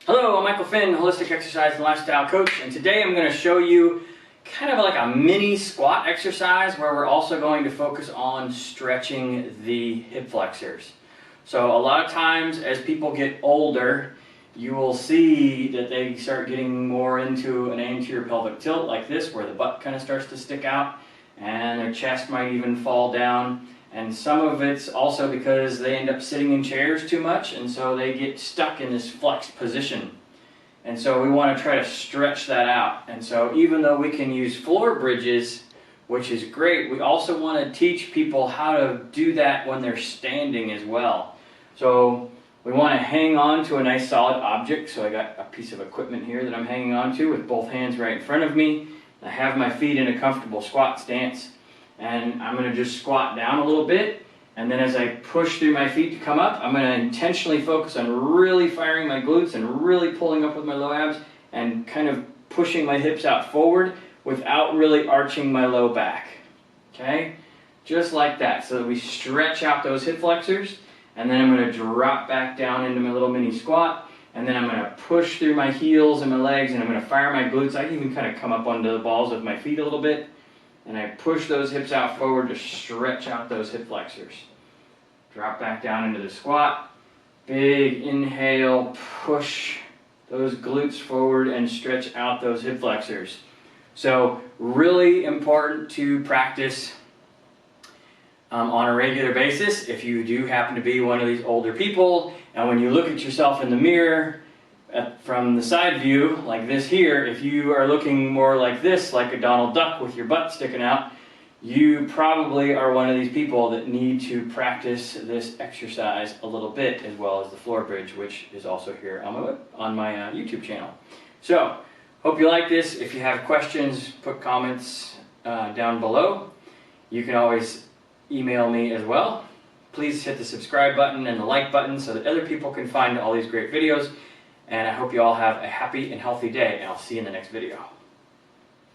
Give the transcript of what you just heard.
Hello, I'm Michael Finn, holistic exercise and lifestyle coach, and today I'm going to show you kind of like a mini squat exercise where we're also going to focus on stretching the hip flexors. So a lot of times as people get older, you will see that they start getting more into an anterior pelvic tilt like this, where the butt kind of starts to stick out and their chest might even fall down. And some of it's also because they end up sitting in chairs too much, and so they get stuck in this flexed position. And so we want to try to stretch that out. And so even though we can use floor bridges, which is great, we also want to teach people how to do that when they're standing as well. So we want to hang on to a nice solid object. So I got a piece of equipment here that I'm hanging on to with both hands right in front of me. I have my feet in a comfortable squat stance. And I'm going to just squat down a little bit, and then as I push through my feet to come up, I'm going to intentionally focus on really firing my glutes and really pulling up with my low abs and kind of pushing my hips out forward without really arching my low back. Okay? Just like that, so that we stretch out those hip flexors, and then I'm going to drop back down into my little mini squat, and then I'm going to push through my heels and my legs, and I'm going to fire my glutes. I can even kind of come up onto the balls of my feet a little bit. And I push those hips out forward to stretch out those hip flexors. Drop back down into the squat. Big inhale, push those glutes forward and stretch out those hip flexors. So really important to practice on a regular basis if you do happen to be one of these older people, and when you look at yourself in the mirror, from the side view, like this here, if you are looking more like this, like a Donald Duck with your butt sticking out, you probably are one of these people that need to practice this exercise a little bit, as well as the floor bridge, which is also here on my YouTube channel. So, hope you like this. If you have questions, put comments down below. You can always email me as well. Please hit the subscribe button and the like button so that other people can find all these great videos. And I hope you all have a happy and healthy day, and I'll see you in the next video.